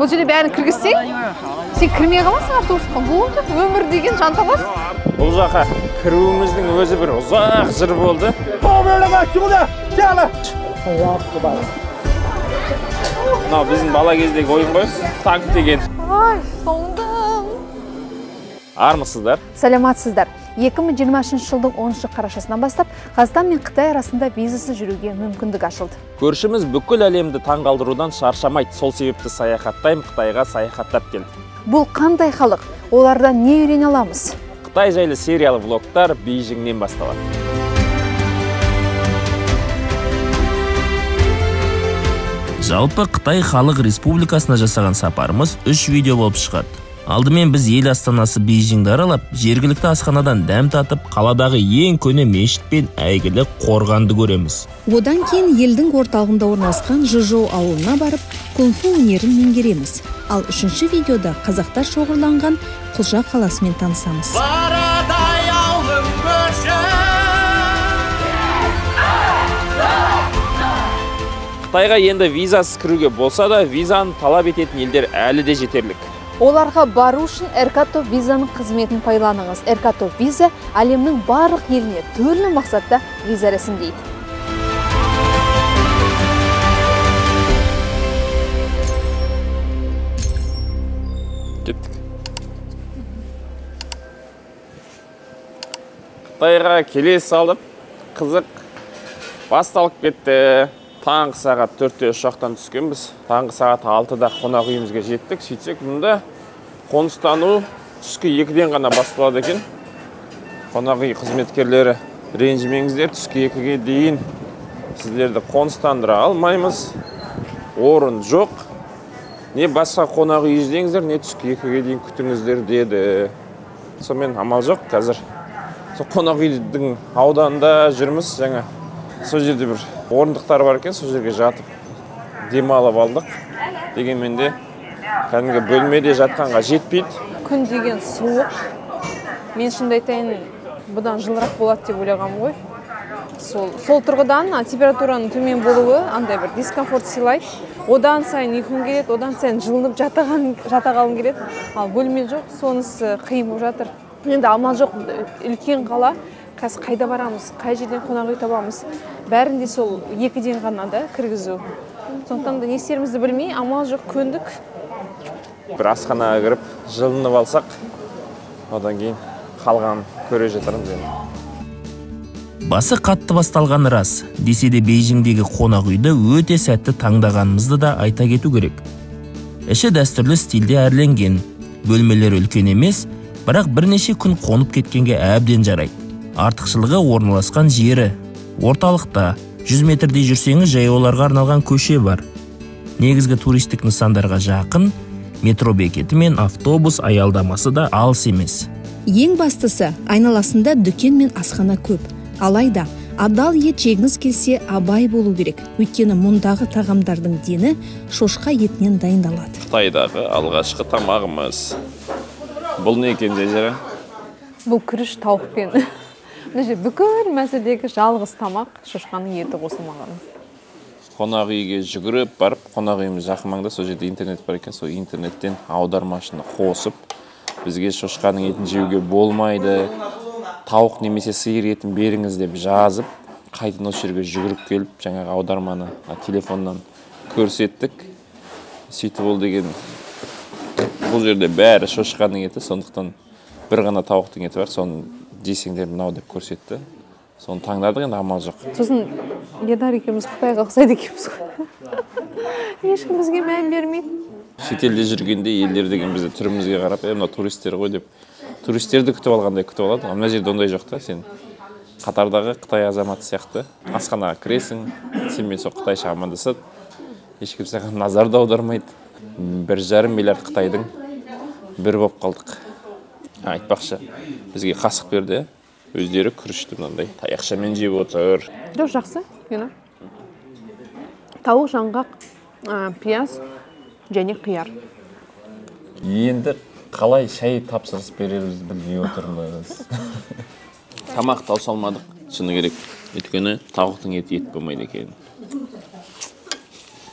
Бұл жерде бәрін кіргізсең, сен кірмей қаласың автобусқа. Болды, өмір деген жанталас. Бұл жаққа кіруіміздің өзі бір ұзақ жыр болды. Мынау біздің бала кездегі ойын ғой, танк деген. Ай, соңдым. Армысыздар? Саламатсыздар. 2023 жылдың 10 қарашасынан бастап Қазақстан мен Қытай арасында визасыз жүруге мүмкіндік ашылды. Көршіміз бүкіл әлемді таңғалдырудан шаршамайды. Сол себепті саяхаттайым, Қытайға саяхаттап келді. Бұл қандай халық? Олардан не үйрене аламыз? Қытай жайлы сериялы влогтар Бейжіңнен басталады. Жалпы Қытай Халық Республикасына жасаған сапарымыз 3 видео болып шығады. Алдымен біз ел астанасы Бейжіңді аралап, жергілікті асханадан дәм татып, қаладағы ең көне мешіт пен әйгілі қорғанды көреміз. Одан кейін елдің орталығында орналасқан Жыжоу ауылына барып, кунг-фу өнерін меңгереміз. Ал 3-ші видеода қазақтар шоғырланған Құлжа қаласымен танысамыз. Қытайға енді визасыз кіруге болса да, визаны талап ететін елдер әлі де жетерлік. Оларға бару үшін РК-ТО визаның қызметін пайдаланыңыз. РК-ТО виза әлемнің барлық еліне түрлі мақсатта виза рәсімдейді. Кеттік. Қытайға келе салдып, қызық басталып кетті. Таңғы сағат 4-те ұшақтан түскенбіз. Таңғы сағат 6-да қонақ үйімізге жеттік. Сөйтсек, мұнда қоныстану түскі 2-ден ғана басталады екен. Қонақ үй қызметкерлері ренжімеңіздер, түскі 2-ге дейін сіздерді қоныстандыра алмаймыз. Орын жоқ. Не басқа қонақ үй іздеңіздер, не түскі 2-ге дейін күтіңіздер деді. Сонымен амал жоқ қазір. Сол қонақ үйдің ауданында жүрміз жаңа. Сол жерде бір орындықтар бар екен, сол жерге жатып демалып алдық. Дегенмен де кәдімгі бөлмеде жатқанға жетпейді. Күн деген суық. Мен шынымды айтайын, бұдан жылырақ болады деп ойлағам ғой. Сол тұрғыдан температураның төмен болуы андай бір дискомфорт сыйлайды. Одан сайын ұйқым келеді, одан сайын жылынып жата қалғым келеді. Ал бөлме жоқ, сонысы қиын болып жатыр. Енді амал жоқ, үлкен қала. Қазір қайда барамыз, қай жерден қонақ үй табамыз, бәрінде сол 2-ден ғана да кіргізу. Сондықтан да не істерімізді білмей, амал жоқ, көндік. Бір асханаға кіріп, жылынып алсақ, одан кейін қалған көре жатырмыз енді. Басы қатты басталған рас, десе де Бейжіңдегі қонақ үйді өте сәтті таңдағанымызды да айта кету керек. Іші дәстүрлі стильде әрленген, бөлмелер үлкен емес, бірақ бірнеше күн қонып кеткенге әбден жарайды. Артықшылығы орналасқан жері. Орталықта 100 метрдей жүрсеңіз жаяуларға арналған көше бар. Негізгі туристік нысандарға жақын, метро бекеті мен автобус аялдамасы да алыс емес. Ең бастысы, айналасында дүкен мен асхана көп. Алайда, адал ет жегіңіз келсе абай болу керек. Өйткені мұндағы тағамдардың дені шошқа етінен дайындалады. Қытайдағы алғашқы тамағымыз. Бұл не екен Жазира? Бұл күріш тауықпен. Бүкіл мәселедегі жалғыз тамақ шошқаның еті қосылмаған. Қонақ үйге жүгіріп барып, қонақ үйіміз жақын маңда, сол жерде интернет бар екен, сол интернеттен аудармашыны қосып, бізге шошқаның етін жеуге болмайды, тауық немесе сиыр етін беріңіз деп жазып, қайтын осы жерге жүгіріп келіп, жаңағы аударманы телефоннан көрсеттік. Сөйтіп ол деген бұл жерде бәрі шошқаның еті, сондықтан бір ғана тауықтың еті бар, соны жесеңдер мынау деп көрсетті. Соны таңдадық, енді амал жоқ. Сосын Едар екеуміз Қытайға ұқсайды екенбіз ғой. Ешкім бізге мән бермейді. Шетелде жүргенде елдер деген бізді түрімізге қарап, мына туристер ғой деп, туристерді күтіп алғандай күтіп алады. Мына жерде ондай жоқ та, сен қатардағы Қытай азаматы сияқты асханаға кіресің, сенмен сол қытайша амандасады. Ешкім саған назар да аудармайды. 1,5 миллиард Қытайдың бір болып қалдық. Айтпақшы, бізге қасық берді, өздері күрішті мынандай таяқшамен жеп отыр. Жоқ, жақсы, ені. Тауық, жаңғақ, пияз және қияр. Енді қалай шай тапсырыс берерімізді білмей отырмыз. Тамақ таусалмадық, шыны керек. Өйткені тауықтың еті ет болмайды екен.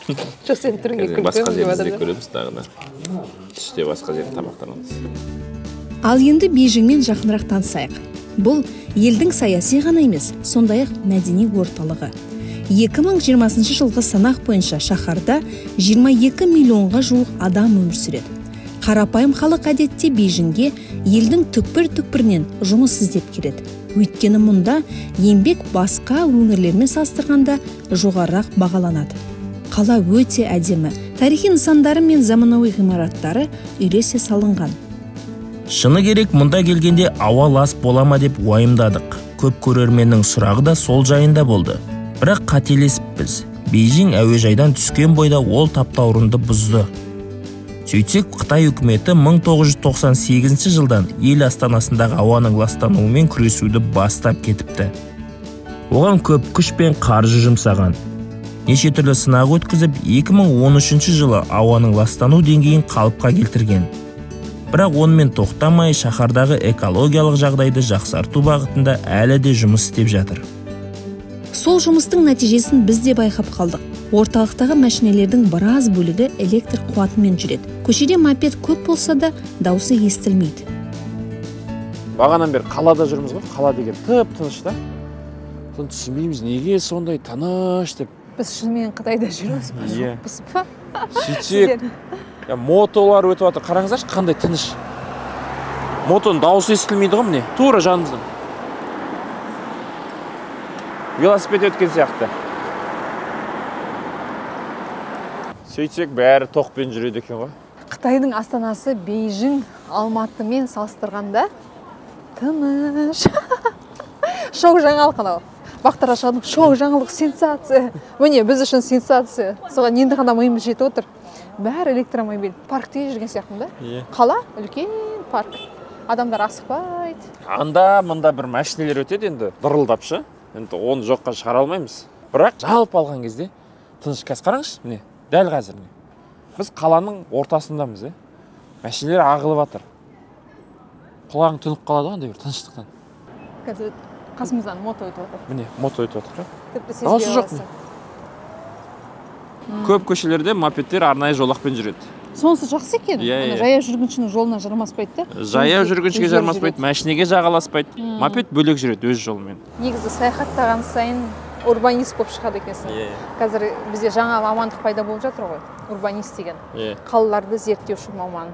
жоқ сен түріңе күлкің басқа деп жерде жатыр. көреміз тағы да. Түсте басқа жерде тамақтанамыз. Ал енді Бейжіңмен жақынырақ танысайық. Бұл елдің саяси ғана емес, сондай-ақ мәдени орталығы. 2020 жылғы санақ бойынша шаһарда 22 миллионға жуық адам өмір сүреді. Қарапайым халық әдетте Бейжіңге елдің түкпір-түкпірінен жұмыс іздеп келеді. Өйткені мұнда еңбек басқа өңірлермен салыстырғанда жоғарырақ бағаланады. Қала өте әдемі, тарихи нысандары мен заманауи ғимараттары үйлесе салынған. Шыны керек, мұнда келгенде ауа лас бола ма деп уайымдадық. Көп көрерменнің сұрағы да сол жайында болды. Бірақ қателесіппіз. Бейжің әуежайдан түскен бойда ол таптаурынды бұзды. Сөйтсек, Қытай үкіметі 1998 жылдан ел астанасындағы ауаның ластануымен күресуді бастап кетіпті. Оған көп күш пен қаржы жұмсаған. Неше түрлі сынақ өткізіп, 2013 жылы ауаның ластану деңгейін қалыпқа келтірген. Бірақ онымен тоқтамай, шаһардағы экологиялық жағдайды жақсарту бағытында әлі де жұмыс істеп жатыр. Сол жұмыстың нәтижесін біз де байқап қалдық. Орталықтағы мәшинелердің біраз бөлігі электр қуатымен жүреді. Көшеде мопед көп болса да дауысы естілмейді. Бағанан бері қалада жүрміз ғой. Қала деген тып-тыныш та. Соны түсінбейміз, неге сондай тыныш деп. Біз шынымен Қытайда жүрміз бе, жоқпыз ба? Сөйтсек, мотолар өтіп жатыр. Қараңыздаршы, қандай тыныш. Мотоның дауысы естілмейді ғой, міне. Тура жанымыздан. Велосипед өткен сияқты. Сөйтсек, бәрі тоқпен жүреді екен ғой. Қытайдың астанасы Бейжің Алматымен салыстырғанда тыныш. Шоу жаңалық анау. Бақтар ашқаның шоу жаңалық, сенсация. Міне, біз үшін сенсация. Соған енді ғана миымыз жетіп отыр. Бәрі электромобиль. Паркте жүрген сияқты да? Қала үлкен парк. Адамдар асықпайды. Анда-мында бір машинелер өтеді енді, дырылдапшы. Енді оны жоққа шығара алмаймыз. Бірақ жалпы алған кезде тыныш. Қазір қараңызшы, міне, дәл қазір. Біз қаланың ортасындамыз, машинелер ағылып жатыр. Құлағың түніп қалады ғой, андай бір тыныштықтан. Қазір қасымыздан мото өтіп отыр. Міне, мото өтіп жатыр. Дауысы жоқ. Көп көшелерде мопедтер арнайы жолақпен жүреді. Сонысы жақсы екен. Жаяу жүргіншінің жолына жармаспайды да? Жаяу жүргіншіге жармаспайды, машинеге жағаласпайды. Мопед бөлек жүреді өз жолымен. Негізі саяхаттаған сайын урбанист болып шығады екенсің. Қазір бізде жаңа мамандық пайда болып жатыр ғой, урбанист деген. Қалаларды зерттеуші маман.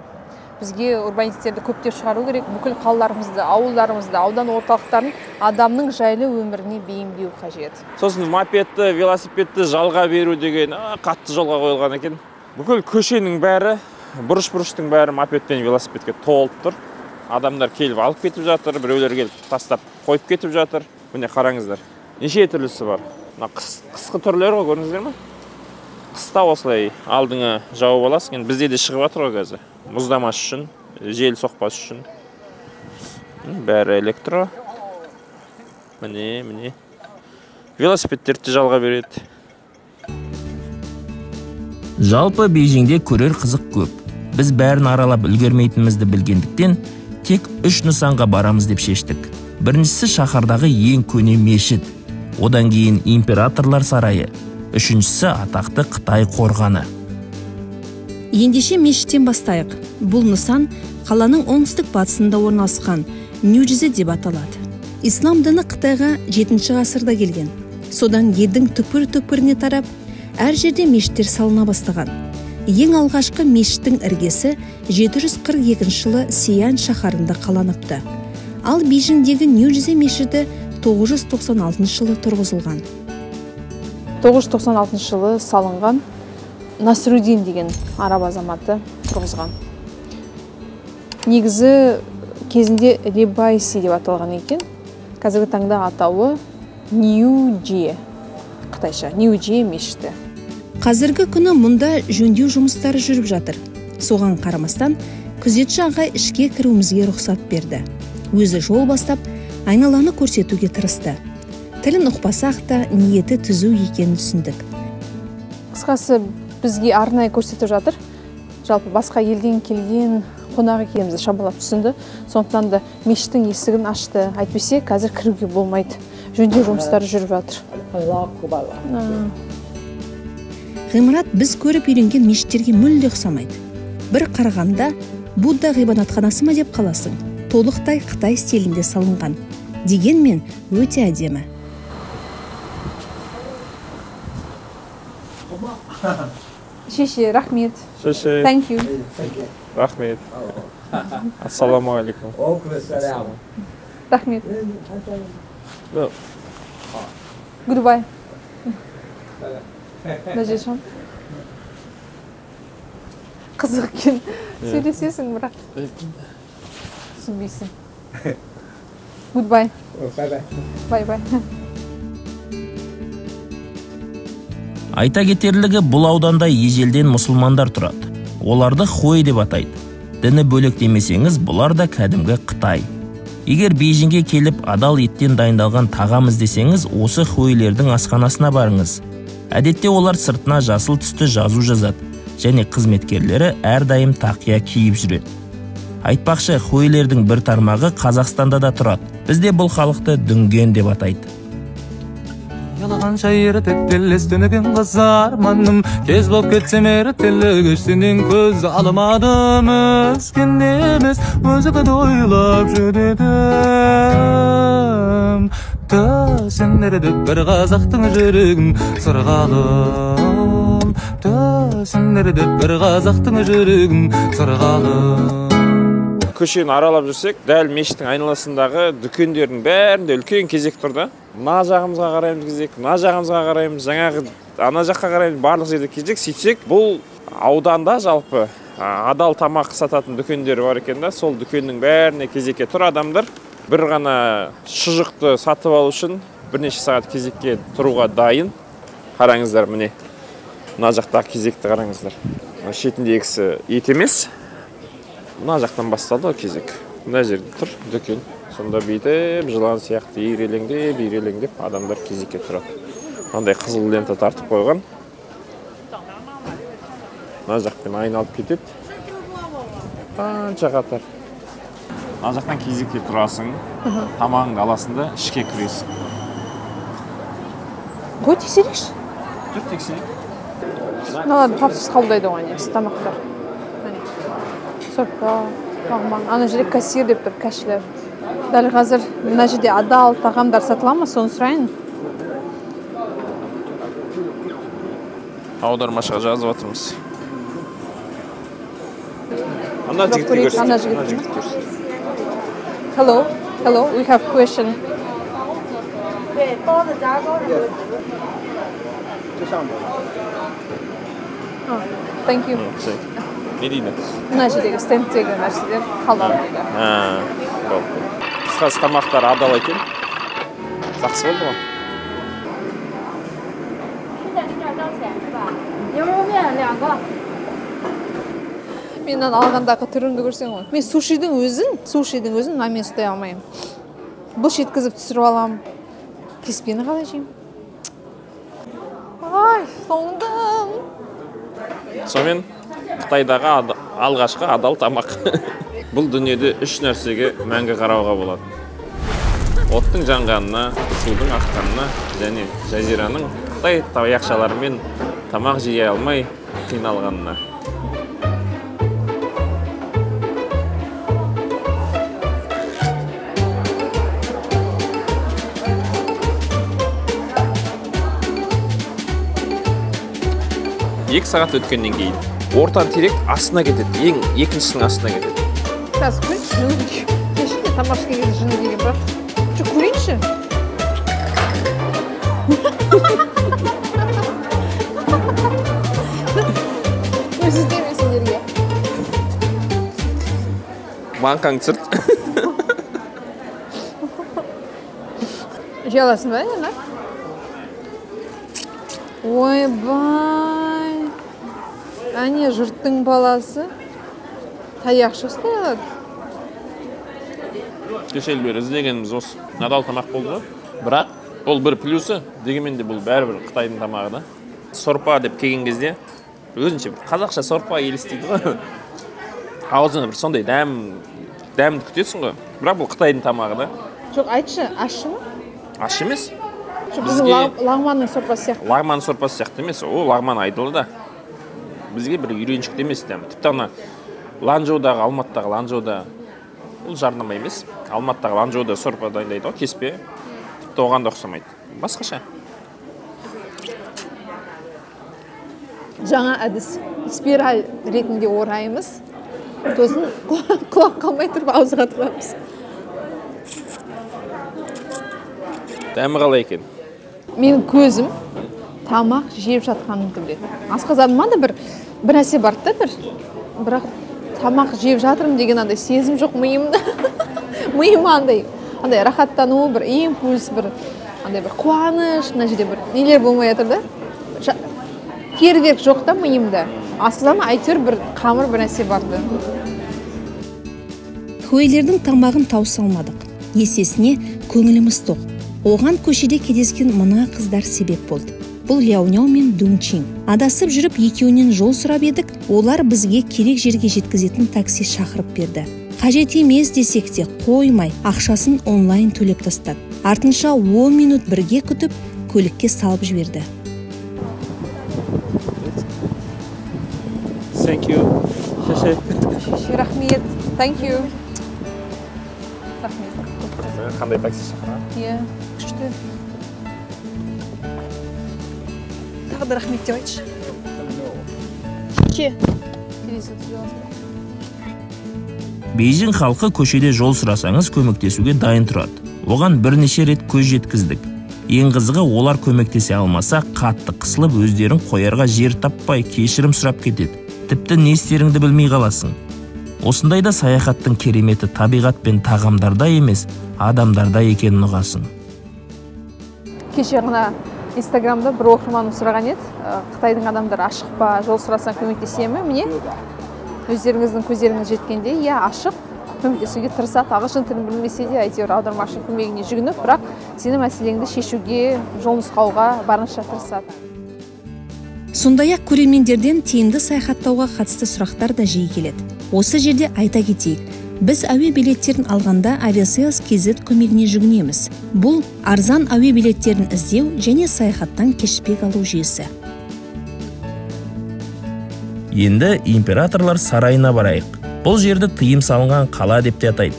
Бізге урбанистерді көптеп шығару керек, бүкіл қалаларымызды, ауылдарымызды, аудан орталықтарын адамның жайлы өміріне бейімдеу қажет. Сосын мопедті, велосипедті жалға беру деген қатты жолға қойылған екен. Бүкіл көшенің бәрі, бұрыш-бұрыштың бәрі мопедтен велосипедке толып тұр. Адамдар келіп алып кетіп жатыр, біреулер келіп тастап қойып кетіп жатыр. Міне қараңыздар. Неше түрлісі бар. Қысқы түрлері ғой, көрдіңіздер ме? Қыста осылай алдыңа жауып аласың. Енді бізде де шығып жатыр ғой қазір. Мұздамас үшін, жел соқпас үшін. Бәрі электро. Міне. Велосипедтерді жалға береді. Жалпы Бейжіңде көрер қызық көп. Біз бәрін аралап үлгермейтінімізді білгендіктен тек 3 нысанға барамыз деп шештік. Біріншісі шаһардағы ең көне мешіт. Одан кейін императорлар сарайы. Үшіншісі атақты Қытай қорғаны. Ендеше мешіттен бастайық. Бұл нысан қаланың оңтүстік батысында орналасқан Нью-Джизе деп аталады. Ислам діні Қытайға 7-ші ғасырда келген. Содан елдің түкпір-түкпіріне тарап, әр жерде мешіттер салына бастаған. Ең алғашқы мешіттің іргесі 742 жылы Сиян шаһарында қаланыпты. Ал Бейжіңдегі Нью-Джизе мешіті 996 жылы тұрғызылған. 996 жылы салынған. Насрудин деген араб азаматы тұрғызған. Негізі кезінде Лебайси деп аталған екен. Қазіргі таңда атауы Нью-Джие. Қытайша Нью-Джие мешіті. Қазіргі күні мұнда жөндеу жұмыстары жүріп жатыр. Соған қарамастан күзетші ағай ішке кіруімізге рұқсат берді. Өзі жол бастап, айналаны көрсетуге тырысты. Тілін ұқпасақ та ниеті түзу екенін түсіндік. Қысқасы бізге арнайы көрсетіп жатыр. Жалпы басқа елден келген қонақ екенімізді шамалап түсінді. Сондықтан да мешіттің есігін ашты. Әйтпесе қазір кіруге болмайды. Жөндеу жұмыстары жүріп жатыр. Ғимарат біз көріп үйренген мешіттерге мүлде ұқсамайды. Бір қарағанда Будда ғибадатханасы ма деп қаласың. Толықтай Қытай стилінде салынған. Дегенмен өте әдемі. Шеше, рахмет. Шеше. Thank you. Рахмет. Ассаламу алейкум. Рахмет. Goodbye. Нәжешан. Қызық екен. Сөйлесесің, бірақ түсінбейсің. Goodbye. Bye-bye. Айта кетерлігі, бұл ауданда ежелден мұсылмандар тұрады. Оларды хой деп атайды. Діні бөлек демесеңіз, бұлар да кәдімгі Қытай. Егер Бейжіңге келіп адал еттен дайындалған тағам іздесеңіз, осы хойлердің асханасына барыңыз. Әдетте олар сыртына жасыл түсті жазу жазады, және қызметкерлері әрдайым тақия киіп жүреді. Айтпақшы, хойлердің бір тармағы Қазақстанда да тұрады. Бізде бұл халықты дүнген деп атайды. Ялаған шайыр теттелес түнігін қызарманым, кез боп кетсем әрттелі сенен көз алмадым. Өскенде емес, өзігі дойлап жүдедім. Төсіндерді бір қазақтың жүрегін сырғалым. Төсіндерді бір қазақтың жүрегін сырғалым. Көшені аралап жүрсек, дәл мешіттің айналасындағы дүкендердің бәрінде үлкен кезек тұрды. Мына жағымызға қараймыз кезек, мына жағымызға қараймыз, жаңағы ана жаққа қараймыз, барлық жерде кезек. Сөйтсек, бұл ауданда жалпы адал тамақ сататын дүкендер бар екен да, сол дүкеннің бәріне кезекке тұр адамдар. Бір ғана шұжықты сатып алу үшін бірнеше сағат кезекке тұруға дайын. Қараңыздар, міне. Мына жақтағы кезекті қараңыздар. Шетіндегісі ет емес. Мына жақтан басталды кезек. Мына жерде тұр дүкен. Сонда бүйтіп, жылан сияқты ирелеңдеп адамдар кезекке тұрады. Мынандай қызыл лента тартып қойған. Мына жақпен айналып кетеді. Қанша қатар. Мына жақтан кезекке тұрасың, тамағыңды аласың да ішке кіресің. Қой тексерейікші? Жүр тексерейік. Мыналарды тапсыз қабылдайды оған негізі тамақтар. Сорпа, лағман. Ана жерде кассир деп тұр, кәшілер. Дәл қазір мына жерде адал тағамдар сатыла ма, соны сұрайын. Аудармашыға жазып отырмыз. Ана жігітті көрсін. Ана жігітті. Hello, we have question. Thank you. Не дейді? Мына жердегі стендтегі нәрселер халал дейді. Қысқасы тамақтар адал екен. Жақсы болды ма? Мен алғандағы түріңді көрсең ғой. Мен сушидің өзін мен ұстай алмаймын. Бұл шеткізіп түсіріп аламын. Креспені қалай жеймін? Ай, соңдым. Сонымен Қытайдағы алғашқы адал тамақ. Бұл дүниеде үш нәрсеге мәңгі қарауға болады. Оттың жанғанына, судың аққанына және жазираның Қытай таяқшаларымен тамақ жей алмай қиналғанына. Екі сағат өткеннен кейін ортан терек астына кетеді, екіншісінің астына кетеді. Қазір көрейінші, жыны дейін. Кешінде тамақшы келгенде жыны деген бірақ. Жоқ, көрейінші. Өзі демесін жерге. Маңқаң түсірт. Жей аласың ба, ена? Ойбай. Әне жұрттың баласы таяқшы ұстай алады. Кешел бері іздегеніміз осы адал тамақ болды. Бірақ бұл бір плюсы, дегенмен де бұл бәрібір Қытайдың тамағы да. Сорпа деп келген кезде өзінше бір қазақша сорпа елестейді ғой. Аузыңа бір сондай дәмді күтесің ғой. Бірақ бұл Қытайдың тамағы да. Жоқ, айтшы, ащы ма? Ащы емес. Біздің лагманның сорпасы сияқты. Лагман сорпасы сияқты емес, ол лагман айдылы да. Бізге бір үйреншікті емес дәмі. Тіпті ана Ланчжоудағы, Алматыдағы Ланчжоуда ол жарнама емес. Алматыдағы Ланчжоуда сорпа дайындайды ғой, кеспе. Тіпті оған да ұқсамайды. Басқаша. Жаңа әдіс спираль ретінде ораймыз. Сосын құлақ қалмай тұрып аузыға тығамыз. Дәмі қалай екен? Менің көзім тамақ жеп жатқанымды біледі. Асқазаныма да бір нәрсе бар да бірақ тамақ жеп жатырмын деген андай сезім жоқ миымда. Миыма андай рахаттану, бір импульс, андай бір қуаныш, мына жерде бір нелер болмай жатыр да. Фейерверк жоқ та миымда. Асқазаныма әйтеуір бір қамыр бір нәрсе барды. Хуэлердің тамағын тауыса алмадық. Есесіне көңіліміз тоқ. Оған көшеде кездескен мына қыздар себеп болды. Бұл Ляоняо мен Дунчин. Адасып жүріп екеуінен жол сұрап едік, олар бізге керек жерге жеткізетін такси шақырып берді. Қажет емес десек те қоймай, ақшасын онлайн төлеп тастады. Артынша 10 минут бірге күтіп, көлікке салып жіберді. Thank you. Рахмет. Thank you. Рахмет. Қандай такси шақырған? Иә, күшті. Тағы да рахмет деп айтшы. Бейжің халқы көшеде жол сұрасаңыз көмектесуге дайын тұрады. Оған бірнеше рет көз жеткіздік. Ең қызығы, олар көмектесе алмаса, қатты қысылып өздерін қоярға жер таппай кешірім сұрап кетеді. Тіпті не істеріңді білмей қаласың. Осындайда саяхаттың кереметі табиғат пен тағамдарда емес, адамдарда екенін ұғасың. Кеше ғана Инстаграмда бір оқырманым сұраған еді, Қытайдың адамдары ашық па, жол сұрасаң көмектесе ме? Міне, өздеріңіздің көздеріңіз жеткенде, иә, ашық, көмектесуге тырысады. Ағылшын тілін білмесе де, әйтеуір аудармашының көмегіне жүгініп, бірақ сенің мәселеңді шешуге, жол нұсқауға барынша тырысады. Сондай-ақ көрермендерден тиімді саяхаттауға қатысты сұрақтар да жиі келеді. Осы жерде айта кетейік, біз әуе билеттерін алғанда Aviasales KZ көмегіне жүгінеміз. Бұл арзан әуе билеттерін іздеу және саяхаттан кешпек алу жүйесі. Енді императорлар сарайына барайық. Бұл жерді тыйым салынған қала деп те атайды.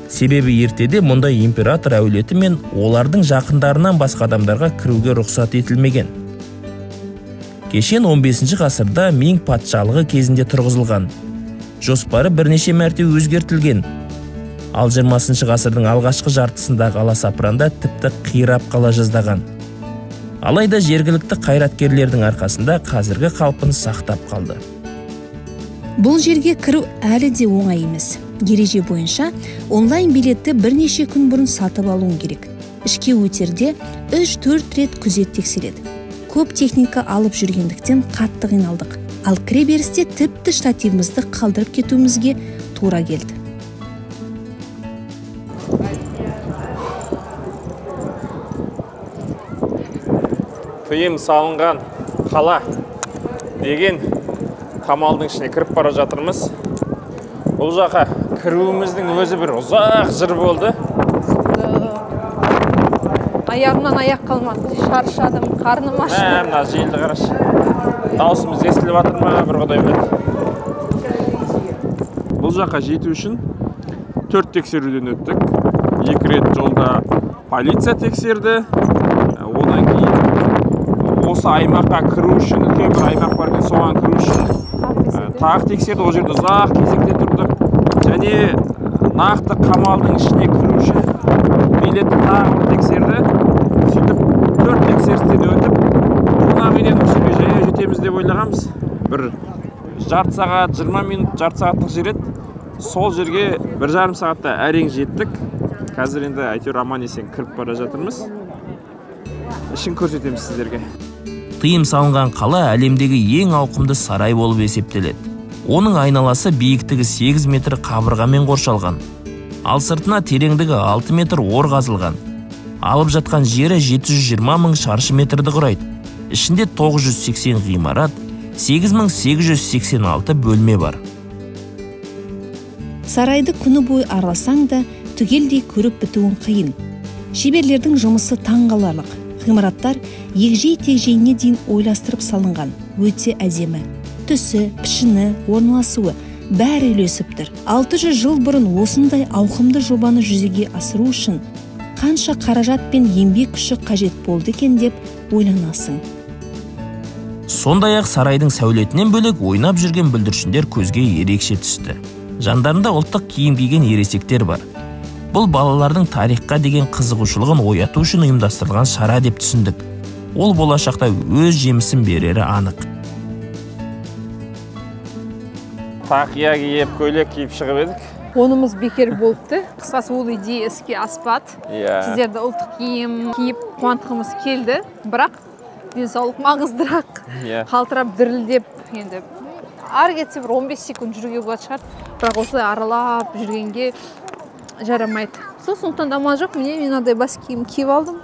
Себебі ертеде мұнда император әулеті мен олардың жақындарынан басқа адамдарға кіруге рұқсат етілмеген. Кешен 15 ғасырда Минг патшалығы кезінде тұрғызылған. Жоспары бірнеше мәрте өзгертілген. Ал 20 ғасырдың алғашқы жартысындағы аласапыранда тіпті қирап қала жаздаған. Алайда жергілікті қайраткерлердің арқасында қазіргі қалпын сақтап қалды. Бұл жерге кіру әлі де оңай емес. Ереже бойынша онлайн билетті бірнеше күн бұрын сатып алуың керек. Ішке өтерде 3-4 рет күзет тексереді. Көп техника алып жүргендіктен қатты қиналдық. Ал кіре берісте тіпті штативімізді қалдырып кетуімізге тура келді. Тыйым салынған қала деген қамалдың ішіне кіріп бара жатырмыз. Бұл жаққа кіруіміздің өзі бір ұзақ жыр болды. Аяғымнан аяқ қалмады, шаршадым, қарным ашты. Мына желді қарашы. Даусымыз естіліп жатыр ма, бір құдай біледі. Бұл жаққа жету үшін 4 тексеруден өттік. 2 рет жолда полиция тексерді. Одан кейін осы аймаққа кіру үшін, үлкен бір аймақ бар екен, соған кіру үшін тағы тексерді. Ол жерде ұзақ кезекте тұрдық. Және нақты қамалдың ішіне кіру үшін билетті тағы тексерді. Сөйтіп 4 тексерістен өтіп, қонақ үйден осы жерге жаяу жетеміз деп ойлағанбыз. Бір жарты сағат, 20 минут, жарты сағаттық жер еді. Сол жерге 1,5 сағатта әрең жеттік. Қазір енді әйтеуір аман-есен кіріп бара жатырмыз. Ішін көрсетеміз сіздерге. Тыйым салынған қала әлемдегі ең ауқымды сарай болып есептеледі. Оның айналасы биіктігі 8 метр қабырғамен қоршалған. Ал сыртына тереңдігі 6 метр ор қазылған. Алып жатқан жері 720 мың шаршы метрді құрайды. Ішінде 980 ғимарат, 8886 бөлме бар. Сарайды күні бойы араласаң да түгелдей көріп бітуің қиын. Шеберлердің жұмысы таңғаларлық. Ғимараттар егжей-тегжейіне дейін ойластырып салынған, өте әдемі. Түсі, пішіні, орналасуы бәрі үйлесіп тұр. 600 жыл бұрын осындай ауқымды жобаны жүзеге асыру үшін қанша қаражат пен еңбек күші қажет болды екен деп ойланасың. Сондай-ақ сарайдың сәулетінен бөлек ойнап жүрген бүлдіршіндер көзге ерекше түсті. Жандарында ұлттық киім киген ересектер бар. Бұл балалардың тарихқа деген қызығушылығын ояту үшін ұйымдастырылған шара деп түсіндік. Ол болашақта өз жемісін берері анық. Тақия киіп, көйлек киіп шығып едік. Онымыз бекер болыпты. Қысқасы ол идея іске аспады. Сіздерді ұлттық киім киіп қуантқымыз келді, бірақ денсаулық маңыздырақ. Қалтырап дірілдеп, енді ары кетсе бір 15 секунд жүруге болады шығар. Бірақ осылай аралап жүргенге жарамайды. Сондықтан да амал жоқ, міне мен адай бас киім киіп алдым.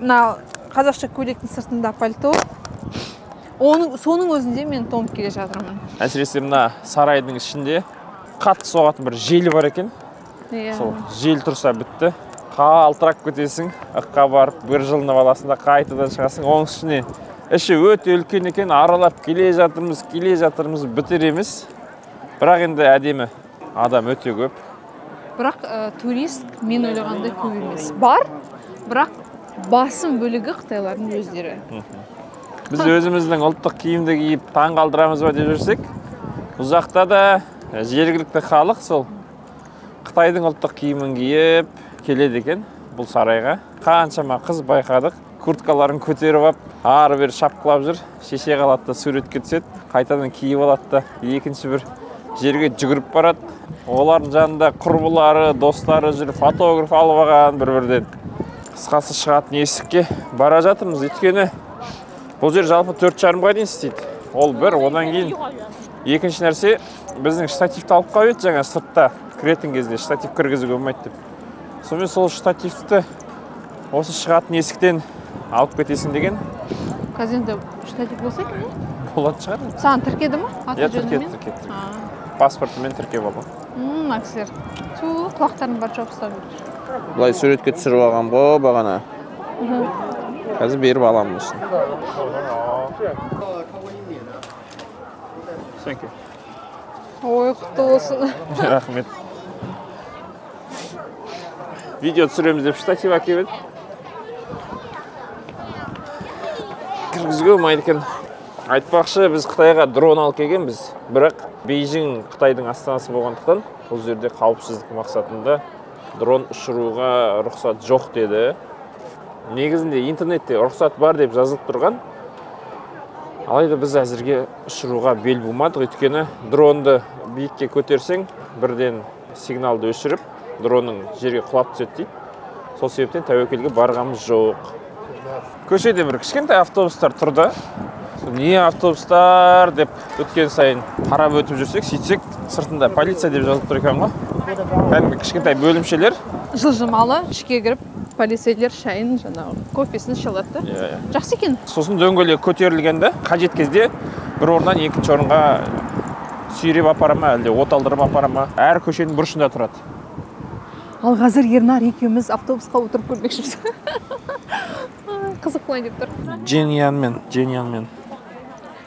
Мына қазақша көйлектің сыртында пальто. Соның өзінде мен тонып келе жатырмын. Әсіресе мына сарайдың ішінде қатты соғатын бір жел бар екен. Сол жел тұрса бітті. Қалтырап кетесің, ыққа барып, бір жылынып аласың да қайтадан шығасың. Оның ішіне іші өте үлкен екен, аралап келе жатырмыз, бітер емес. Бірақ енді әдемі, адам өте көп. Бірақ турист мен ойлағандай көп емес. Бар, бірақ басым бөлігі қытайлардың өздері. Біз өзіміздің ұлттық киімді киіп таңғалдырамыз ба деп жүрсек, ұзақта да жергілікті халық сол Қытайдың ұлттық киімін киіп келеді екен бұл сарайға. Қаншама қыз байқадық, курткаларын көтеріп алып, ары бері шапқылап жүр. Шеше қалады да суретке түседі, қайтадан киіп алады да екінші бір жерге жүгіріп барады. Олардың жанында құрбылары, достары жүр, фотограф алып алған бір-бірден. Қысқасы шығатын есікке бара жатырмыз, өйткені бұл жер жалпы 4,5-ға дейін істейді. Ол бір, одан кейін екінші нәрсе, біздің штативті алып қойып еді жаңа сыртта кіретін кезде штатив кіргізуге болмайды деп. Сонымен сол штативті осы шығатын есіктен алып кетесің деген. Қазір енді штатив болса екен, болады шығар. Саған тіркеді ма? Иә, тіркеді. Паспортымен тіркеп алған. Аксер. Құлақтарын бар жауып жүр. Бұлай суретке түсіріп алған ғой бағана. Қазір беріп аламын осыны. Ой, құтты болсын. Рахмет. Видео түсіреміз деп штатив әкеліп еді. Кіргізуге болмайды екен. Айтпақшы, біз Қытайға дрон алып келгенбіз. Бірақ Бейжің Қытайдың астанасы болғандықтан, бұл жерде қауіпсіздік мақсатында дрон ұшыруға рұқсат жоқ деді. Негізінде интернетте рұқсат бар деп жазылып тұрған. Алайда біз әзірге ұшыруға бел болмадық, өйткені дронды биікке көтерсең, бірден сигналды өшіріп, дронның жерге құлап түседі дейді. Сол себептен тәуекелге барғанымыз жоқ. Көшеде бір кішкентай автобустар тұрды. Не автобустар деп өткен сайын қарап өтіп жүрсек, сөйтсек, сыртында полиция деп жазылып тұр екен ғой. Кәдімгі кішкентай бөлімшелер. Жылжымалы, ішке кіріп, полицейлер шайын, жаңағы кофесін ішіледі. Жақсы екен. Сосын дөңгелек көтерілгенде, қажет кезде бір орыннан екінші орынға сүйреп апарама, әлде оталдырып апарама. Әр көшенің бұрышында тұрады. Ал қазір Ернар екеуміз автобусқа отырып көрмекшіміз. Қызық болайын деп тұр. Дженьянмен.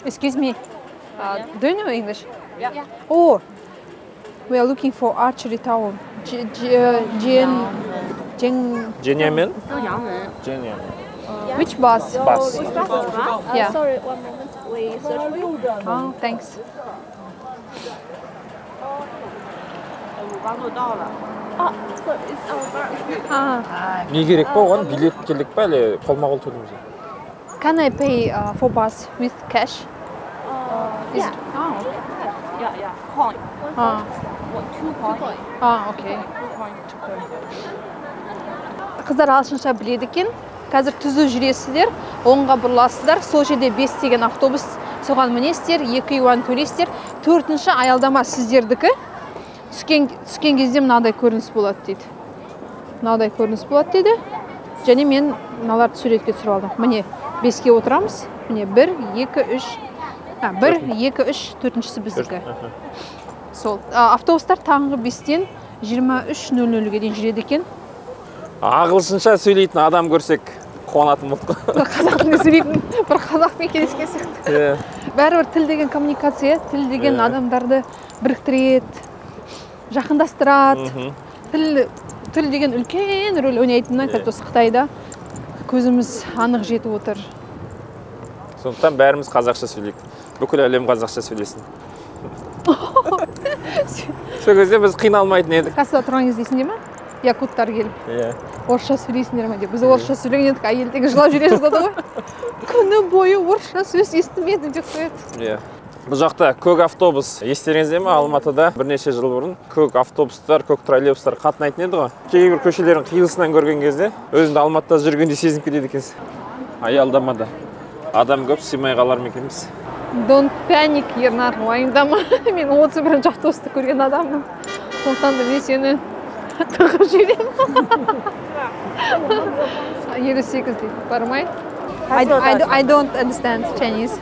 Excuse me. Do you know English? Yeah. Oh, we are looking for archery tower. Дженьянмен? Which bus? Bus. Yeah. Sorry, one moment. We search for you. Oh, thanks. So it's our bus. Не керек па оған? Билет керек па, әлі қолма-қол төлейміз? Can I pay for bus with cash? Yeah. Oh. Yeah. Coin. 2 coin. Okay. Қыздар ағылшынша біледі екен. Қазір түзу жүресіздер, оңға бұрыласыздар. Сол жерде 5 деген автобус соған мінесіздер, 2 юан төлейсіздер. 4-ші аялдама сіздердікі. Түскен кезде мынадай көрініс болады дейді. Мынадай көрініс болады дейді. Және мен мыналарды суретке түсіріп алдым. Міне 5-ке отырамыз. Міне 1, 2, 3. 1, 2, 3, 4-шісі біздікі. Сол. Автобустар таңғы 5-тен 23:00-ге дейін жүреді екен. Ағылшынша сөйлейтін адам көрсек қуанатын болдық. Қазақ тілінде сөйлейтін бір қазақпен кездескен сияқты. Бәрібір тіл деген коммуникация, тіл деген адамдарды біріктіреді, жақындастырады. Тіл деген үлкен рөл ойнайтынына қазір осы Қытайда көзіміз анық жетіп отыр. Сондықтан бәріміз қазақша сөйлейік. Бүкіл әлем қазақша сөйлесін. Сол кезде біз қиналмайтын едік. Кассада тұрған кезде есіңде ме? Якуттар келіп. Орысша сөйлейсіңдер ме деп. Біз орысша сөйлеген едік, әйел деген жылап жүре жаздады ғой. Күні бойы орысша сөз естімедім деп қояды. Бұл жақта көк автобус, естеріңізде ме, Алматыда бірнеше жыл бұрын көк автобустар, көк троллейбустар қатынайтын еді ғой. Кейбір көшелердің қиылысынан көрген кезде өзіңді Алматыда жүргенде сезініп кетеді екенсіз. Аялдамада адам көп, сыймай қалар ма екенбіз? Don't panic, Ернар, уайымдама. Мен 31-ші автобусты көрген адаммын. Сондықтан да мен сені тығып жүремін. 58 дейді, бармай. I don't understand Chinese.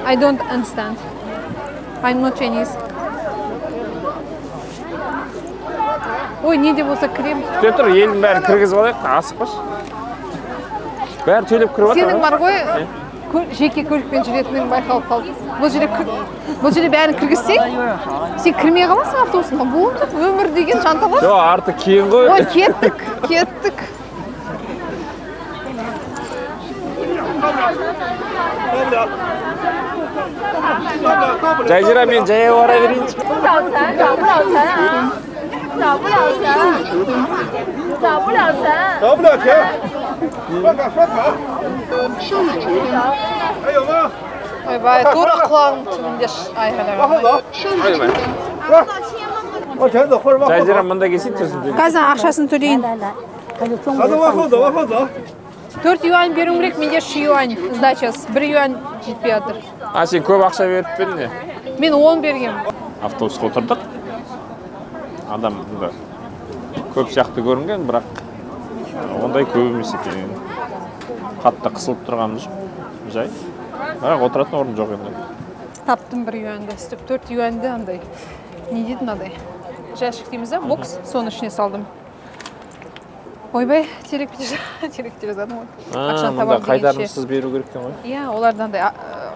I don't understand. I'm not Chinese. Ой, не де болса кірем. Күте тұр, елдің бәрін кіргізіп алайық, асықпаш. Бәрі төлеп кіріп жатыр. Сенің бар ғой, жеке көлікпен жүретінің байқалып қалды. Бұл жерде бәрін кіргізсең, сен кірмей қаласың автобусыңға. Болды, өмір деген жанталас. Жоқ, арты кейін ғой. Ой, кеттік. Жайжыра, мен жаяу бара берейінші. Ойбай, тура құлағым түбінде айғайлаған. Жайжыра, мұнда келсейін тұрсын. Қазір ақшасын төлейін. 4 юань беруім керек, менде 3 юань сдачасы. 1 юань жетпей жатыр. Сен көп ақша беріп бердің не? Мен 10 бергем. Автобусқа отырдық. Адам көп сияқты көрінген, бірақ ондай көп емес екен. Қатты қысылып тұрғанымыз жай. Бірақ отыратын орын жоқ енді. Таптым 1 юаньды, істеп 4 юаньды андай. Не дейді мынадай? Жәшік дейміз, бокс, соны ішіне салдым. Ойбай, терек жазадым ғой. Мұнда қайтарымсыз беру керектен ғой? Иә, олардан да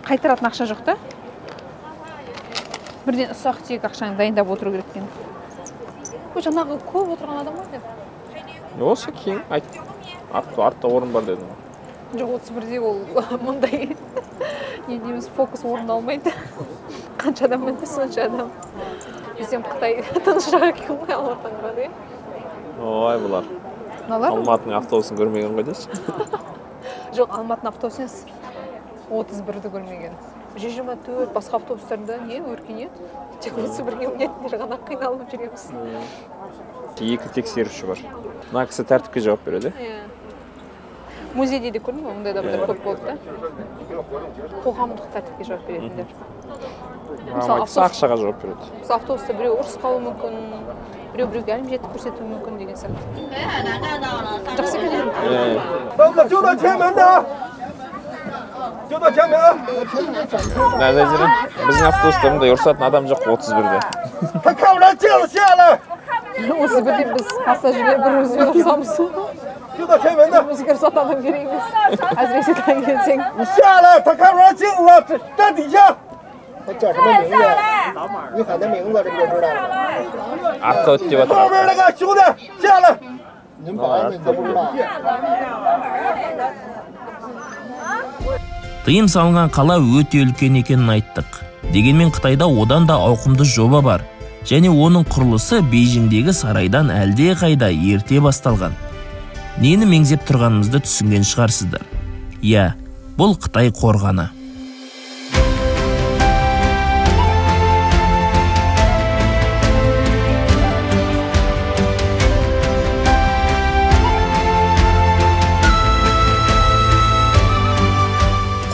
қайтаратын ақша жоқ та. Бірден ұсақ тек ақшаны дайындап отыру керектен. Ой, жаңағы көп отырған адам ғой деп. Осы кейін айт. Артта орын бар дедім. Жоқ, 31-де ол мұндай не дейміз, фокус орындалмайды. Қанша адам мінді, сонша адам. Бізден Қытай тынышырақ екен ғой Алматыдан қарады. Ой, бұлар. Алматының автобусын көрмеген ғой дейсіз? Жоқ, Алматының автобусын 31-ді көрмеген. 124 басқа автобустарында не өркениет? Тек 31-ге мінетіндер ғана қиналып жүреміз. Екі тексеруші бар. Мына кісі тәртіпке жауап береді? Музейде де көрдің бе? Мұндай адамдар көп болды да. Қоғамдық тәртіпке жауап беретіндер. Ақшаға жауап береді. Автобуста біреу ұрыс қалуы мүмкін, біреу-біреуге әлімжеттік көрсетуі мүмкін деген сияқты. Жақсы береді. Нәзірін, біздің автобуста мұндай ұрсатын адам жоқ 31-де. 31-де біз пассажирлер бір-бірімізбен ұрсамыз. Бізге ұрсатын адам керек емес. Әсіресе таңертең. 你下来，他看不上镜子，站底下。他叫什么名字？你喊他名字，这不就知道了？ Артқа өт деп жатыр. 后边那个兄弟下来。您保安们都不知道。 Тыйым салынған қала өте үлкен екенін айттық. Дегенмен Қытайда одан да ауқымды жоба бар. Және оның құрылысы Бейжіңдегі сарайдан әлде қайда ерте басталған. Нені меңзеп тұрғанымызды түсінген шығарсыздар. Иә, бұл Қытай қорғаны.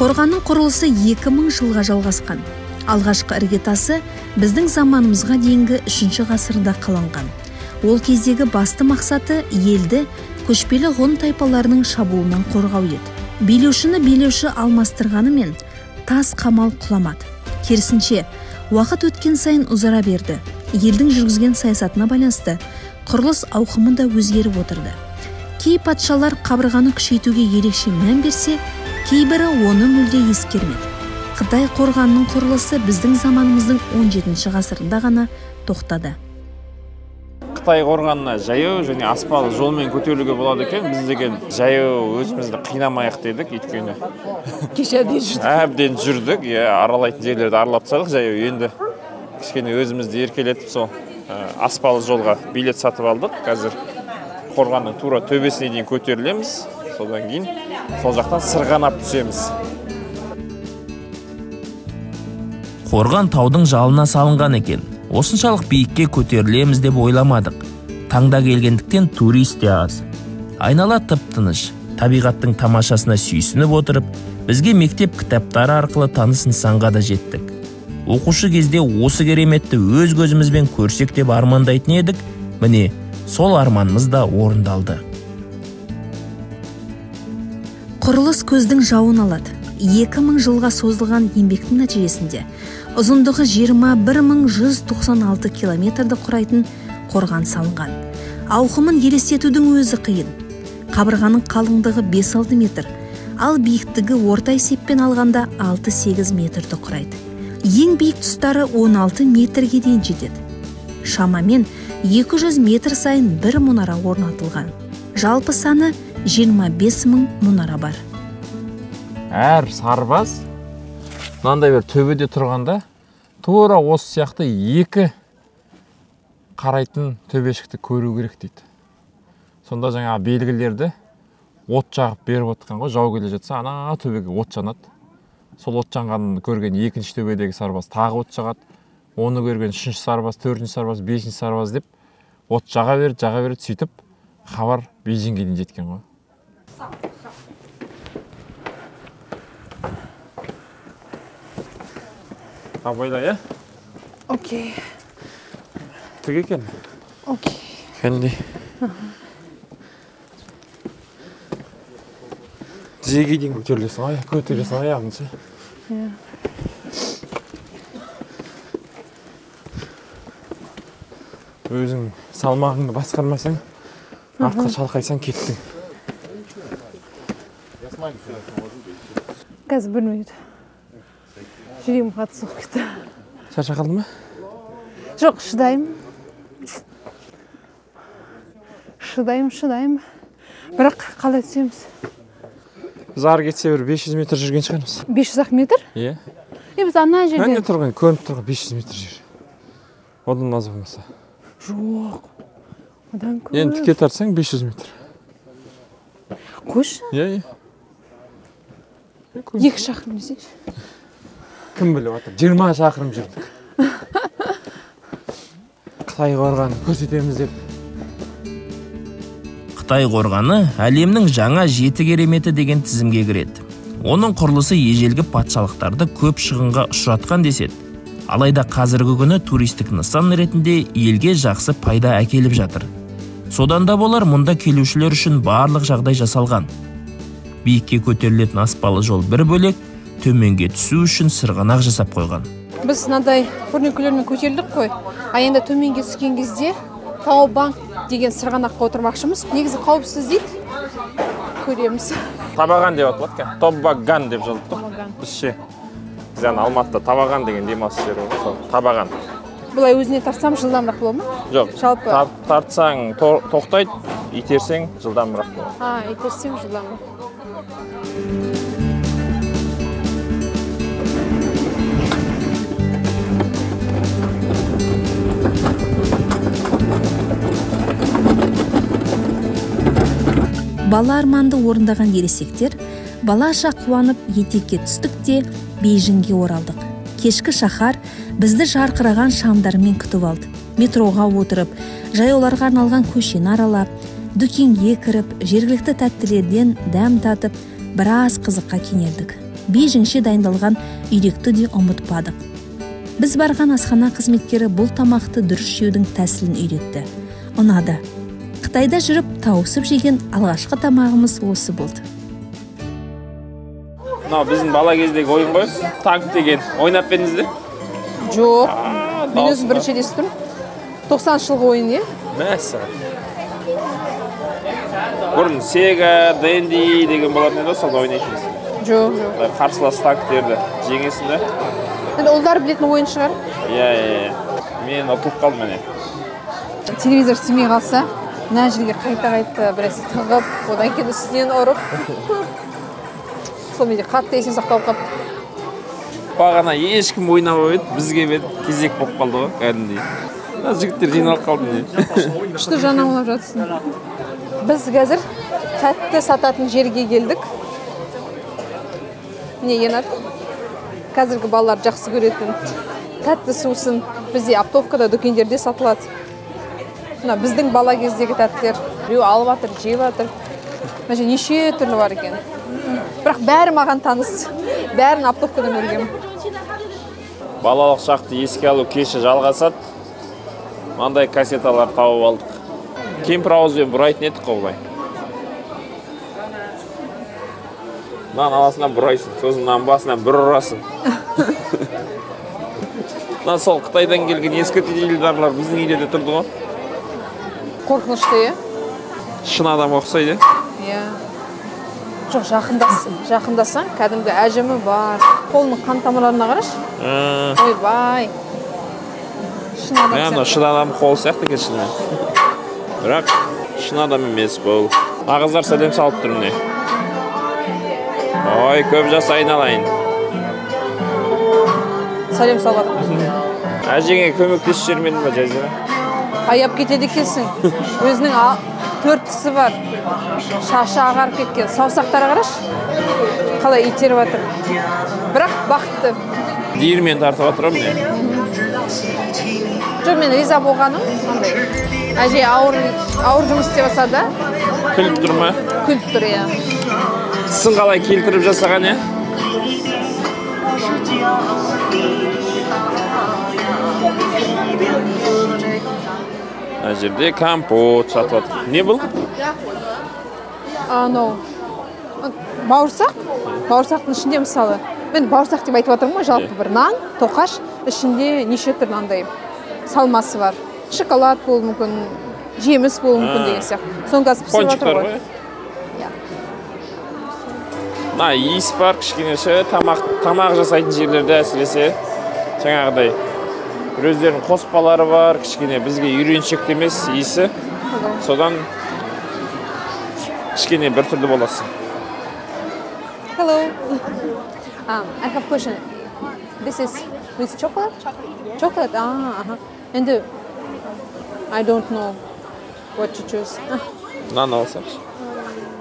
Қорғанның құрылысы 2000 жылға жалғасқан. Алғашқы іргетасы біздің заманымызға дейінгі 3 ғасырда қаланған. Ол кездегі басты мақсаты елді көшпелі ғұн тайпаларының шабуылынан қорғау еді. Билеуші алмастырғанымен тас қамал құламады. Керісінше, уақыт өткен сайын ұзара берді. елдің жүргізген саясатына байланысты құрылыс ауқымы да өзгеріп отырды. Кей патшалар қабырғаны күшейтуге ерекше мән берсе, кейбірі оны мүлде ескермеді. Қытай қорғанының құрылысы біздің заманымыздың 17 ғасырында ғана тоқтады. Қытай қорғанына жаяу және аспалы жолмен көтерілуге болады екен. Біз деген жаяу өзімізді қинамайық дедік, өйткені әбден жүрдік, аралайтын жерлерді аралап тастадық жаяу. Енді кішкене өзімізді еркелетіп сол аспалы жолға билет сатып алдық. Қазір қорғанның тура төбесіне дейін көтерілеміз. Содан кейін сол жақтан сырғанап түсеміз. Қорған таудың жалына салынған екен. Осыншалық биікке көтерілеміз деп ойламадық. Таңда келгендіктен турист те аз. Айнала тып-тыныш, табиғаттың тамашасына сүйсініп отырып, бізге мектеп кітаптары арқылы таныс нысанға да жеттік. Оқушы кезде осы кереметті өз көзімізбен көрсек деп армандайтын едік. Міне, сол арманымыз да орындалды. Құрылыс көздің жауын алады. 2000 жылға созылған еңбектің нәтижесінде ұзындығы 21196 километрді құрайтын қорған салынған. Ауқымын елестетудің өзі қиын. Қабырғаның қалыңдығы 5-6 метр, ал биіктігі орта есеппен алғанда 6-8 метрді құрайды. Ең биік тұстары 16 метрге дейін жетеді. Шамамен 200 метр сайын бір мұнара орнатылған. Жалпы саны 25.000 мұнара бар. Әр сарбаз мынандай бір төбеде тұрғанда тура осы сияқты екі қарайтын төбешікті көру керек дейді. Сонда жаңа белгілерді от жағып беріп отқан ғой, жау келе жатса ана төбеге от жанады. Сол от жанғанын көрген екінші төбедегі сарбаз тағы от жағады. Оны көрген үшінші сарбаз, төртінші сарбаз, бесінші сарбаз деп от жаға береді, сөйтіп хабар Бейжіңге дейін жеткен ғой. Абайла, я? Окей. Түк екен? Окей. Кәнде? Тізеге дейін көтерілесің аяғыңшы. Өзің салмағыңды басқармасаң, артқа шалқайсаң кеттің. Қазір білмейді. Жүрегім қатты соғып кетті. Шарша қалды ма? Жоқ, шыдайым. Бірақ қалай түсеміз? Біз ары кетсе бір 500 метр жүрген шығармыз. 500 метр? Иә. Біз ана жерден. Әне тұрған, көрініп тұрған 500 метр жер. Одан аз болмаса. Жоқ. Одан көп. Енді тіке тартсаң 500 метр. Көш? Иә. 2 шақырым десекші. Кім біліп атыр? 20 шақырым жүрдік. Қытай қорғанын көрсетеміз деп. Қытай қорғаны әлемнің жаңа 7 кереметі деген тізімге кіреді. Оның құрылысы ежелгі патшалықтарды көп шығынға ұшыратқан деседі. Алайда қазіргі күні туристік нысан ретінде елге жақсы пайда әкеліп жатыр. Содан да болар мұнда келушілер үшін барлық жағдай жасалған. Биікке көтерілетін аспалы жол бір бөлек, төменге түсу үшін сырғанақ жасап қойған. Біз мынадай көрнекілермен көтерілдік қой. Енді төменге түскен кезде Таобанг деген сырғанаққа отырмақшымыз. Негізі қауіпсіз дейді. Көреміз. Табаған деп атылады ка? Тобаган деп жазылды. Бізше. Бізден Алматыда Табаған деген демалыс жері бар. Табаған. Бұлай өзіне тартсам жылдамырақ бола ма? Жоқ. Жалпы тартсаң тоқтайды, итерсең жылдамырақ болады. Итерсем жылдамырақ. Бала арманды орындаған ересектер балаша қуанып етекке түстік те Бейжіңге оралдық. Кешкі шаһар бізді жарқыраған шамдармен күтіп алды. Метроға отырып, жаяуларға арналған көшені аралап, дүкенге кіріп, жергілікті тәттілерден дәм татып, біраз қызыққа кенелдік. Бейжіңше дайындалған үйректі де ұмытпадық. Біз барған асхана қызметкері бұл тамақты дұрыс жеудің тәсілін үйретті. Ұнады. Қытайда жүріп тауысып жеген алғашқы тамағымыз осы болды. Мынау біздің бала кездегі ойын ғой. Танк деген ойнап бердіңіздер? Жоқ. Мен өзім бірінші естіп тұрмын. 90-жылғы ойын, е? Мәссаған. Бұрын Sega, Dendy деген болатын еді, сол ойнайтынбыз. Жоқ. Қарсылас танктерді жеңесін де. Енді олдар білетін ойын шығар? Иә. Мен ұтылып қалдым міне. Телевизор істемей қалса, мына жерге қайта біресе тығып, одан кейін үстінен ұрып. Сол менде қатты есен сақталып қалды. Бағана ешкім ойнамап еді, бізге бет кезек болып қалды ғой, кәдімгідей. Жігіттер жиналып қалды не. Күшті жан аулап жатсың. Біз қазір тәтті сататын жерге келдік. Не, Енар? Қазіргі балалар жақсы көретін тәтті сусын бізде оптовкада, дүкендерде сатылады. Біздің бала кездегі тәттілер біреу алып жатыр, жеп жатыр. Неше түрлі бар екен. Бірақ бәрі маған таныс. Бәрін оптовкадан көргем. Балалық шақты еске алу кеші жалғасады. Мандай кассеталар тауып алдық. Кемпір ауызбен бұрайтын едік қой бұлай. Нан аласынан бұрайсың, сосын нан басынан бір ұрасың. Сол Қытайдан келген ескі теледидарлар біздің үйде де тұрды ғой. Қорқынышты, е? Шын адам ұқсайды. Иә. Жоқ, жақындасаң, кәдімгі әжімі бар. Қолының қан тамырларына қараш. Ойбай. Шын адам сияқты. Шын адам қол сияқты екен шынымен. Бірақ шын адам емес бұл. Ағыздар сәлем салып тұр міне. Ой, көп жас айналайын. Сәлем салып. Әжеңе көмектесіп жібермедің ба, Жазира? Аяп кетеді екенсің. Өзінің 4 тісі бар. Шашы ағарып кеткен. Саусақтары қараш. Қалай итеріп жатыр. Бірақ бақытты. Диірмен тартып жатыр ма? Жоқ, мен риза болғаным. Әже ауыр жұмыс істеп жатса да. Күліп тұр ма? Күліп тұр, иә. Тісін қалай келтіріп жасаған, е? Мына жерде компот сатып жатыр. Не бұл? Бауырсақ. Бауырсақтың ішінде мысалы. Мен бауырсақ деп айтып жатырмын ғой, жалпы бір нан, тоқаш, ішінде неше түрлі андай салмасы бар. Шоколад болуы мүмкін, жеміс болуы мүмкін деген сияқты. Соны қазір пісіріп жатыр ғой. Иіс бар, кішкенеше тамақ жасайтын жерлерде әсіресе жаңағыдай өздерінің қоспалары бар, кішкене бізге үйреншікті емес иісі. Содан кішкене бір түрлі боласың. Hello. I have a question. This is with chocolate? Chocolate. And I don't know what to choose. Нан алсақ.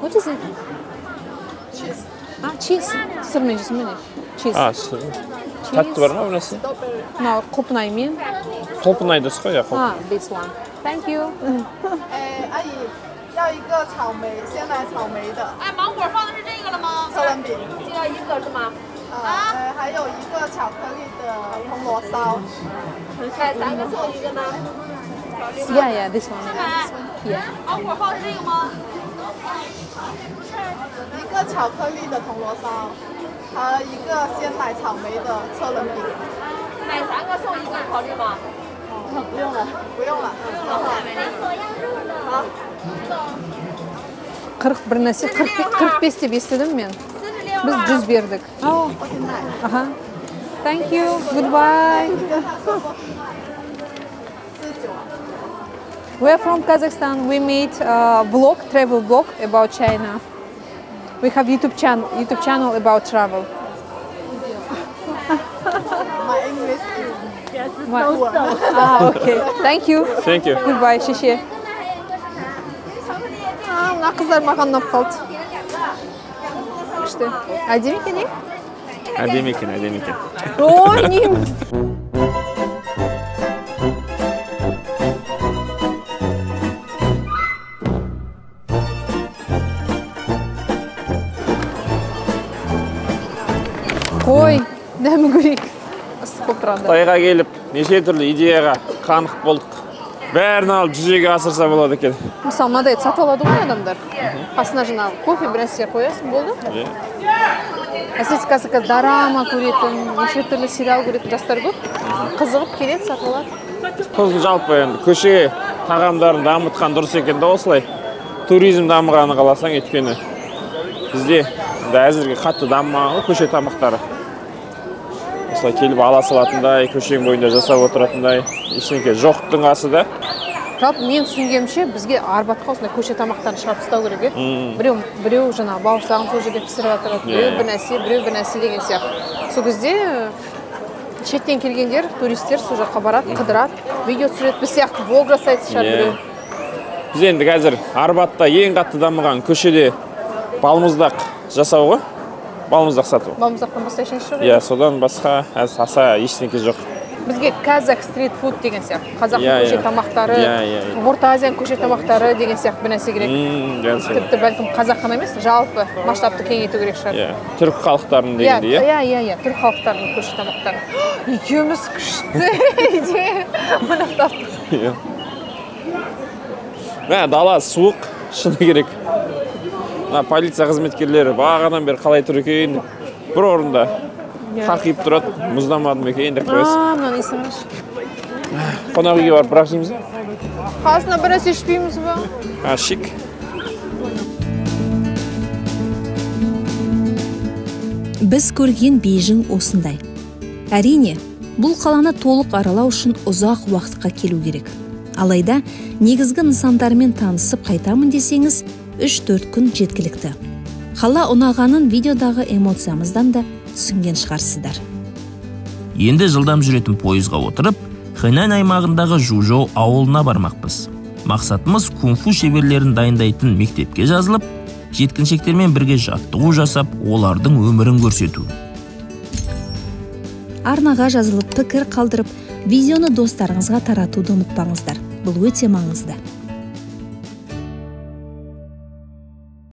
What is it? Cheese. Cheese. Сырмен жесің бе не? Cheese. Тәтті бар ма бұл нәрсе? Мынау құлпынаймен. Құлпынай дұрыс қой, құлпынай. This one. Thank you. 阿姨，要一个草莓鲜奶草莓的。芒果放的是这个了吗？车轮饼。就要一个是吗？还有一个巧克力的铜锣烧。3个送一个呢？ Yeah, this one. Yeah. 芒果放的是这个吗？一个巧克力的铜锣烧，和一个鲜奶草莓的车轮饼。买3个送1个，考虑吗？不用了，不用了。好。 41 нәрсе, 45 деп естідім мен. Біз 100 бердік. Thank you. Goodbye. We are from Kazakhstan. We made a vlog, travel vlog about China. We have YouTube channel about travel. My English is Okay. Thank you. Thank you. Goodbye. Шеше. Мына қыздар маған ұнап қалды. Күшті. Әдемі екен, е? Әдемі екен. Ой, нем. Қой, дәмі көрейік. Ыстық болып тұрғанда. Қытайға келіп, неше түрлі идеяға қанық болдық. Бәрін алып жүзеге асырса болады екен. Мысалы, мынадай сатып алады ғой адамдар. Қасына жаңағы кофе бір нәрсе қоясың, болды? Әсіресе қазір дорама көретін, неше түрлі сериал көретін жастар көп. Қызығып келеді, сатып алады. жалпы енді көше тағамдарын дамытқан дұрыс екен да осылай. Туризм дамығаны қаласаң, өйткені бізде әзірге қатты дамымаған көше тамақтары. Осылай келіп ала салатындай, көшенің бойында жасап отыратындай ештеңе жоқтың асы да. Жалпы мен түсінгенімше бізге Арбатқа осындай көше тамақтарын шығарып тастау керек. Біреу жаңағы бауырсағын сол жерде пісіріп жатыр, біреу бір нәрсе деген сияқты. Сол кезде шеттен келгендер, туристер сол жаққа барады, қыдырады, видео түсіреді, біз сияқты влог жасайды шығар біреу. Біз енді қазір Арбатта ең қатты дамыған көшеде балмұздақ жасау ғой. Балмұздақ сату. Балмұздақтан басқа ештеңе жоқ. Иә, содан басқа аса ештеңе жоқ. Бізге Казак стрит фуд деген сияқты. Қазақтың көше тамақтары, Орта Азияның көше тамақтары деген сияқты бір нәрсе керек. Тіпті бәлкім қазақ қана емес, жалпы масштабты кеңейту керек шығар. Түрік халықтарының дегенде, иә, түрік халықтарының көше тамақтары. Екеуміз күшті идея таптық. Дала суық, шыны керек. Полиция қызметкерлері бағадан бері қалай тұр екен, бір орында қақиып тұрады, мұздамадым екен деп қойсын. Мынаны есіңіз. Қонақ үйге барып бірақ жейміз? Қасына бір нәрсе ішпейміз ба? Шик. Біз көрген Бейжің осындай. Әрине, бұл қаланы толық аралау үшін ұзақ уақытқа келу керек. Алайда, негізгі нысандарымен танысып қайтамын десеңіз, 3-4 күн жеткілікті. Қала ұнағанын видеодағы эмоциямыздан да түсінген шығарсыздар. Енді жылдам жүретін пойызға отырып, Хэнань аймағындағы Жужоу ауылына бармақпыз. Мақсатымыз кунг-фу шеберлерін дайындайтын мектепке жазылып, жеткіншектермен бірге жаттығу жасап, олардың өмірін көрсету. Арнаға жазылып, пікір қалдырып, видеоны достарыңызға таратуды ұмытпаңыздар. Бұл өте маңызды.